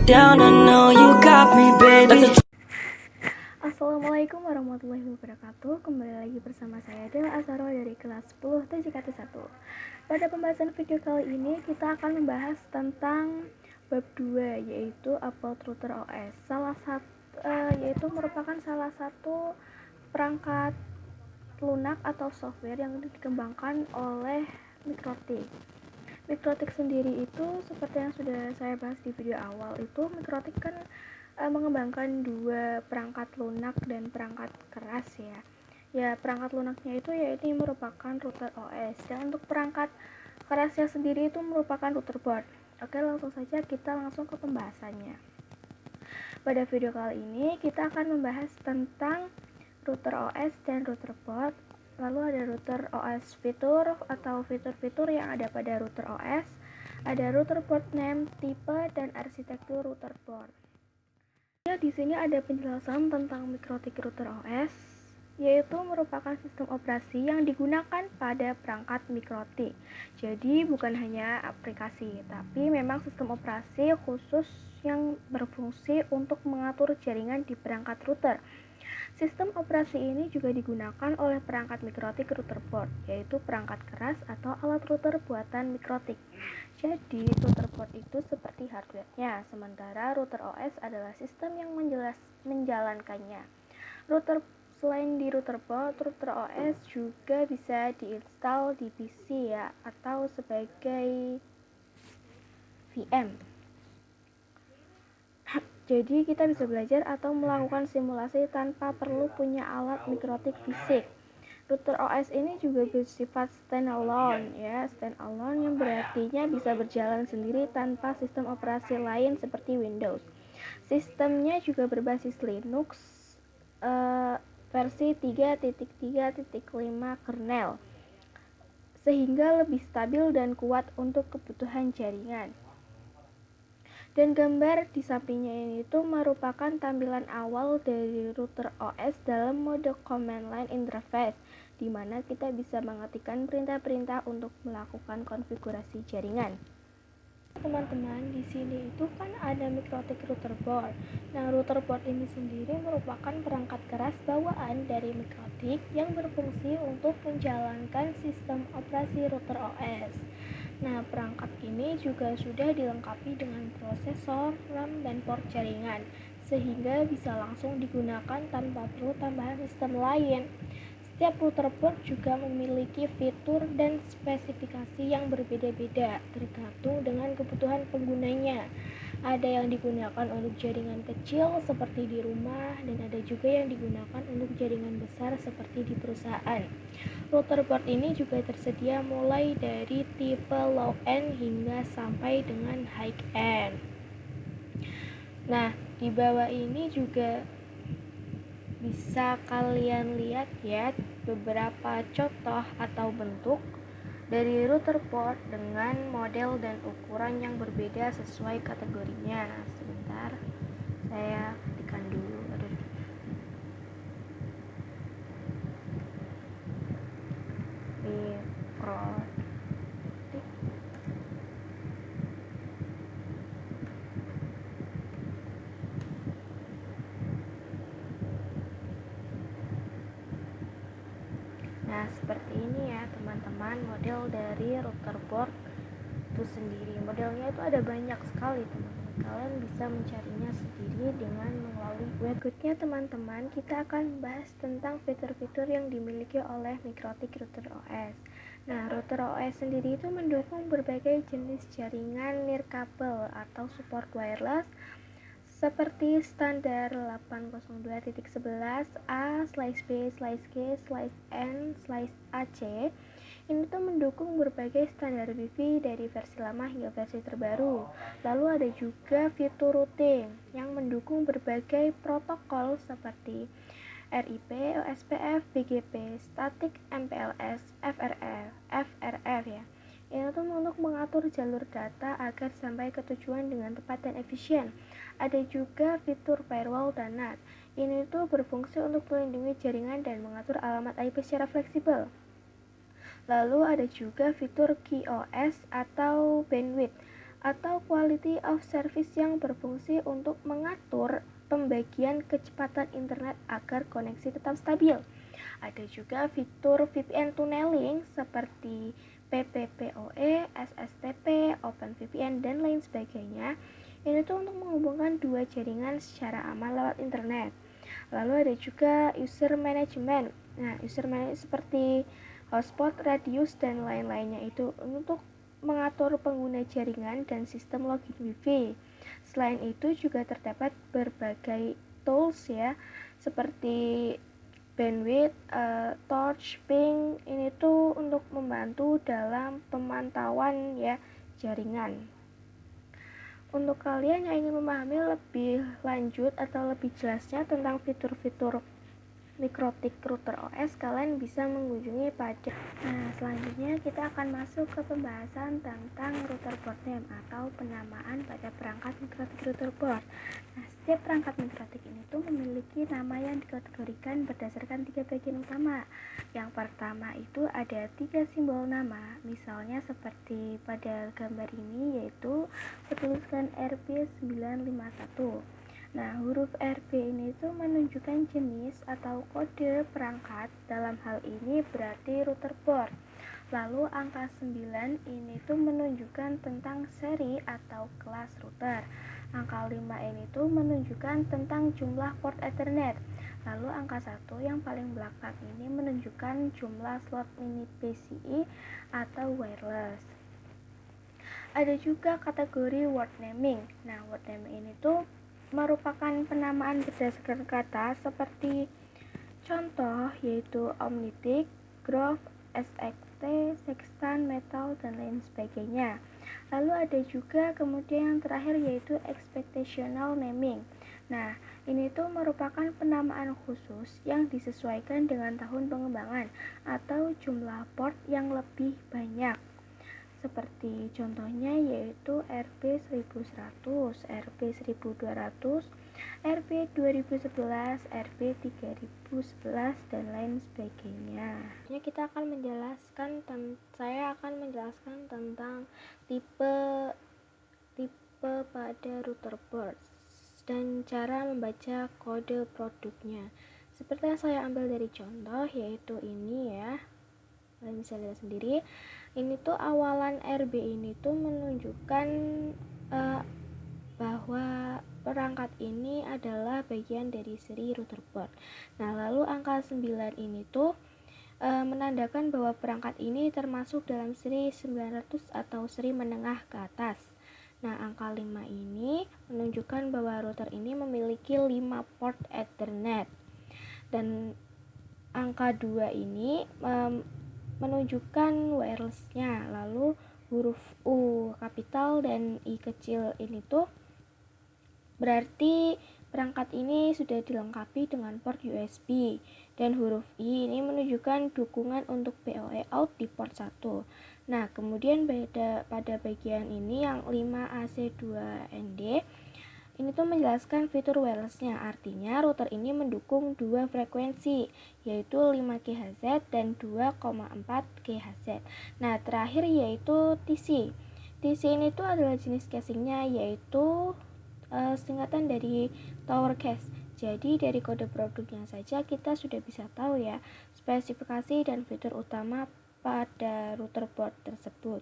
down, I know you got me, baby. Assalamualaikum warahmatullahi wabarakatuh. Kembali lagi bersama saya Dela Azharo dari kelas 10 TJKT 1. Pada pembahasan video kali ini kita akan membahas tentang bab 2, yaitu Upload Router OS. Yaitu merupakan salah satu perangkat lunak atau software yang dikembangkan oleh Mikrotik. Mikrotik sendiri itu seperti yang sudah saya bahas di video awal, itu Mikrotik kan mengembangkan dua perangkat lunak dan perangkat keras ya. Ya, perangkat lunaknya itu yaitu merupakan router OS, dan untuk perangkat kerasnya sendiri itu merupakan router board. Oke, langsung saja kita langsung ke pembahasannya. Pada video kali ini kita akan membahas tentang router OS dan router board. Lalu ada router OS fitur atau fitur-fitur yang ada pada router OS, ada router board name, tipe, dan arsitektur router board. Ya, di sini ada penjelasan tentang Mikrotik router OS, yaitu merupakan sistem operasi yang digunakan pada perangkat Mikrotik. Jadi bukan hanya aplikasi, tapi memang sistem operasi khusus yang berfungsi untuk mengatur jaringan di perangkat router. Sistem operasi ini juga digunakan oleh perangkat Mikrotik router board, yaitu perangkat keras atau alat router buatan Mikrotik. Jadi, router board itu seperti hardware-nya, sementara router OS adalah sistem yang menjalankannya. Selain di router board, router OS juga bisa diinstal di PC ya, atau sebagai VM. Jadi kita bisa belajar atau melakukan simulasi tanpa perlu punya alat Mikrotik fisik. Router OS ini juga bersifat standalone ya, standalone yang berartinya bisa berjalan sendiri tanpa sistem operasi lain seperti Windows. Sistemnya juga berbasis Linux versi 3.3.5 kernel, sehingga lebih stabil dan kuat untuk kebutuhan jaringan. Dan gambar di sampingnya ini itu merupakan tampilan awal dari router OS dalam mode command line interface, di mana kita bisa mengetikkan perintah-perintah untuk melakukan konfigurasi jaringan. Teman-teman, di sini itu kan ada Mikrotik router board. Nah, router board ini sendiri merupakan perangkat keras bawaan dari Mikrotik yang berfungsi untuk menjalankan sistem operasi router OS. Nah, perangkat ini juga sudah dilengkapi dengan prosesor, RAM, dan port jaringan, sehingga bisa langsung digunakan tanpa perlu tambahan sistem lain. Setiap router board juga memiliki fitur dan spesifikasi yang berbeda-beda, tergantung dengan kebutuhan penggunanya. Ada yang digunakan untuk jaringan kecil seperti di rumah, dan ada juga yang digunakan untuk jaringan besar seperti di perusahaan. Router board ini juga tersedia mulai dari tipe low end hingga sampai dengan high end. Nah, di bawah ini juga bisa kalian lihat ya beberapa contoh atau bentuk dari router board dengan model dan ukuran yang berbeda sesuai kategorinya. Sebentar, saya ketikkan dulu. Nah, seperti ini ya teman-teman model dari router board itu sendiri. Modelnya itu ada banyak sekali teman-teman. Kalian bisa mencarinya sendiri dengan melalui web. Berikutnya teman-teman, kita akan bahas tentang fitur-fitur yang dimiliki oleh Mikrotik router OS. Nah, router OS sendiri itu mendukung berbagai jenis jaringan nirkabel atau support wireless seperti standar 802.11a/b/g/n/ac. Ini tuh mendukung berbagai standar Wi-Fi dari versi lama hingga versi terbaru. Lalu ada juga fitur routing yang mendukung berbagai protokol seperti RIP, OSPF, BGP, static, MPLS, FRF ya. Ini tuh untuk mengatur jalur data agar sampai ke tujuan dengan tepat dan efisien. Ada juga fitur firewall dan NAT. Ini tuh berfungsi untuk melindungi jaringan dan mengatur alamat IP secara fleksibel. Lalu ada juga fitur QoS atau bandwidth. atau quality of service yang berfungsi untuk mengatur pembagian kecepatan internet agar koneksi tetap stabil. Ada juga fitur VPN tunneling seperti PPPoE, SSTP, OpenVPN, dan lain sebagainya. Ini tuh untuk menghubungkan dua jaringan secara aman lewat internet. Lalu ada juga user management. Nah, user management seperti hotspot, radius, dan lain-lainnya itu untuk mengatur pengguna jaringan dan sistem login Wi-Fi. Selain itu juga terdapat berbagai tools ya, seperti bandwidth, torch, ping. Ini tuh untuk membantu dalam pemantauan ya jaringan. Untuk kalian yang ingin memahami lebih lanjut atau lebih jelasnya tentang fitur-fitur Mikrotik Router OS, kalian bisa mengunjungi pada. Nah, selanjutnya kita akan masuk ke pembahasan tentang router board name atau penamaan pada perangkat Mikrotik Router board. Nah, setiap perangkat Mikrotik ini tuh memiliki nama yang dikategorikan berdasarkan 3 bagian utama. Yang pertama itu ada 3 simbol nama, misalnya seperti pada gambar ini, yaitu bertuliskan RB951. Nah, huruf RB ini tuh menunjukkan jenis atau kode perangkat, dalam hal ini berarti router board. Lalu angka 9 ini tuh menunjukkan tentang seri atau kelas router. Angka 5 ini tuh menunjukkan tentang jumlah port Ethernet. Lalu angka 1 yang paling belakang ini menunjukkan jumlah slot mini PCI atau wireless. Ada juga kategori word naming. Nah, word naming ini tuh merupakan penamaan berdasarkan kata seperti contoh yaitu Omnitic, Grove, SXT, Sextant, Metal, dan lain sebagainya. Lalu ada juga kemudian yang terakhir yaitu Expectational Naming. Nah, ini tuh merupakan penamaan khusus yang disesuaikan dengan tahun pengembangan atau jumlah port yang lebih banyak. Seperti contohnya yaitu RB1100, RB1200, RB2011, RB3011, dan lain sebagainya. Saya akan menjelaskan tentang tipe pada router board dan cara membaca kode produknya. Seperti yang saya ambil dari contoh yaitu ini ya. Kalian bisa lihat sendiri. Ini tuh awalan RB ini tuh menunjukkan bahwa perangkat ini adalah bagian dari seri router board. Nah, lalu angka 9 ini tuh menandakan bahwa perangkat ini termasuk dalam seri 900 atau seri menengah ke atas. Nah, angka 5 ini menunjukkan bahwa router ini memiliki 5 port Ethernet. Dan angka 2 ini menunjukkan wirelessnya. Lalu huruf U kapital dan I kecil ini tuh berarti perangkat ini sudah dilengkapi dengan port USB, dan huruf I ini menunjukkan dukungan untuk PoE out di port 1. Nah, kemudian pada bagian ini yang 5AC2ND ini tuh menjelaskan fitur wirelessnya. Artinya router ini mendukung 2 frekuensi, yaitu 5 GHz dan 2,4 GHz. Nah, terakhir yaitu TC. TC ini tuh adalah jenis casingnya, yaitu singkatan dari Tower Case. Jadi dari kode produknya saja kita sudah bisa tahu ya spesifikasi dan fitur utama pada router board tersebut.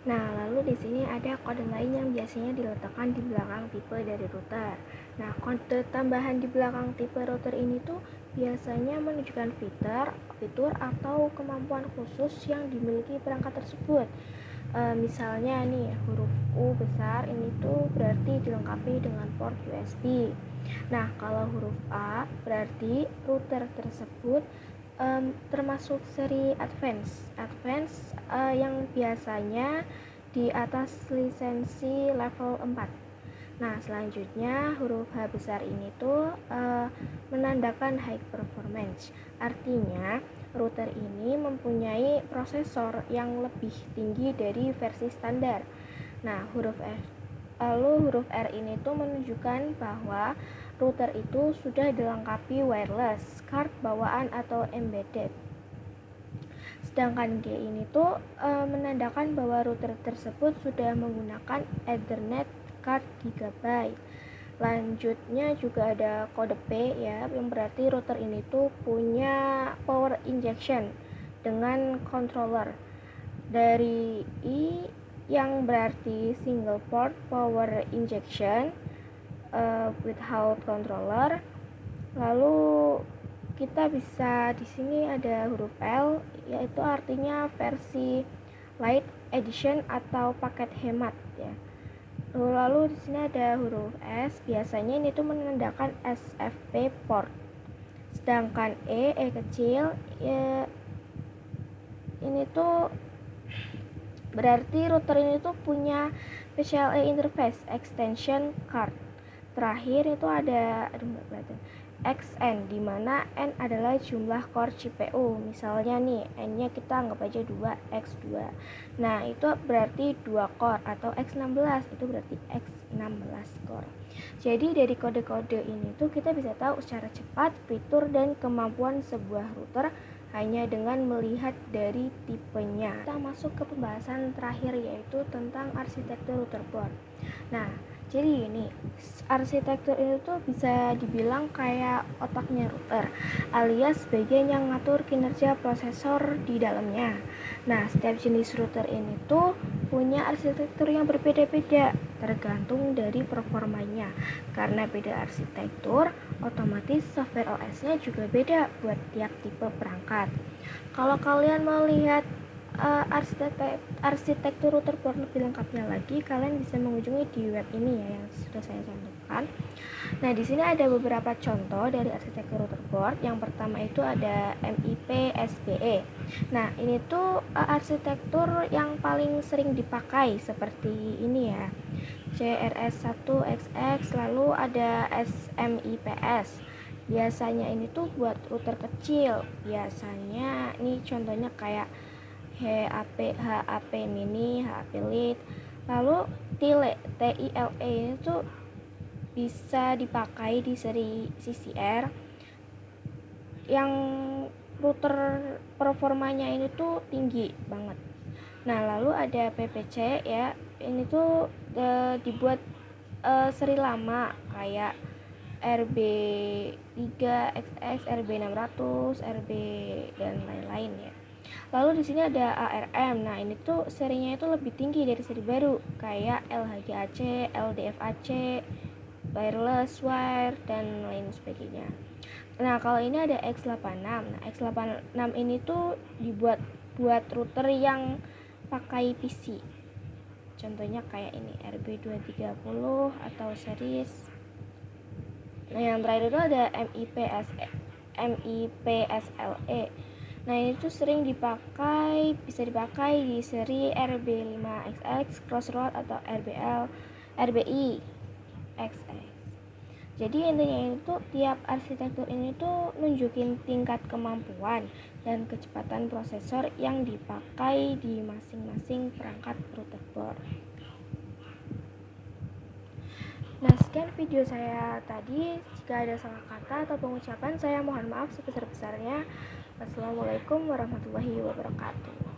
Nah, lalu di sini ada kode lain yang biasanya diletakkan di belakang tipe dari router. Nah, kode tambahan di belakang tipe router ini tuh biasanya menunjukkan fitur atau kemampuan khusus yang dimiliki perangkat tersebut. Misalnya nih, huruf U besar ini tuh berarti dilengkapi dengan port USB. Nah, kalau huruf A berarti router tersebut termasuk seri advance yang biasanya di atas lisensi level 4. Nah, selanjutnya huruf H besar ini tuh menandakan high performance. Artinya router ini mempunyai prosesor yang lebih tinggi dari versi standar. Nah, huruf R ini tuh menunjukkan bahwa router itu sudah dilengkapi wireless, card bawaan atau embedded. Sedangkan G ini tuh menandakan bahwa router tersebut sudah menggunakan Ethernet card GB. Lanjutnya juga ada kode P ya, yang berarti router ini tuh punya power injection dengan controller. Dari I yang berarti single port power injection without controller. Lalu kita bisa di sini ada huruf L, yaitu artinya versi light edition atau paket hemat ya. Lalu di sini ada huruf S, biasanya ini tuh menandakan SFP port. Sedangkan E kecil ya, ini tuh berarti router ini tuh punya PCLE interface extension card. Terakhir itu ada XN, di mana N adalah jumlah core CPU. Misalnya nih, N-nya kita anggap aja 2, X2. Nah, itu berarti 2 core, atau X16 itu berarti X16 core. Jadi dari kode-kode ini tuh kita bisa tahu secara cepat fitur dan kemampuan sebuah router hanya dengan melihat dari tipenya. Kita masuk ke pembahasan terakhir, yaitu tentang arsitektur router board. Nah, jadi ini arsitektur ini tuh bisa dibilang kayak otaknya router, alias bagian yang ngatur kinerja prosesor di dalamnya. Nah, setiap jenis router ini tuh punya arsitektur yang berbeda-beda tergantung dari performanya. Karena beda arsitektur, otomatis software OS-nya juga beda buat tiap tipe perangkat. Kalau kalian mau lihat arsitektur router board lebih lengkapnya lagi, kalian bisa mengunjungi di web ini ya, yang sudah saya cantumkan. Nah, di sini ada beberapa contoh dari arsitektur router board. Yang pertama itu ada MIP SBE. Nah, ini tuh arsitektur yang paling sering dipakai seperti ini ya, CRS1XX. Lalu ada SMIPS. Biasanya ini tuh buat router kecil. Biasanya ini contohnya kayak HAP mini, HAP lite. Lalu TILE ini tuh bisa dipakai di seri CCR yang router performanya ini tuh tinggi banget. Nah, lalu ada PPC ya, ini tuh dibuat seri lama kayak RB3XX, RB600, RB dan lain-lain ya. Lalu di sini ada ARM. Nah, ini tuh serinya itu lebih tinggi dari seri baru kayak LHGAC, LDFAC, wireless wire dan lain sebagainya. Nah, kalau ini ada X86. Nah, X86 ini tuh dibuat buat router yang pakai PC. Contohnya kayak ini RB230 atau series. Nah, yang terakhir itu ada MIPSLE. Nah, ini tuh sering bisa dipakai di seri RB5XX, Crossroad atau RBI XX. Jadi intinya itu tiap arsitektur ini tuh nunjukin tingkat kemampuan dan kecepatan prosesor yang dipakai di masing-masing perangkat router board. Nah, sekian video saya tadi. Jika ada salah kata atau pengucapan, saya mohon maaf sebesar-besarnya. Wassalamualaikum warahmatullahi wabarakatuh.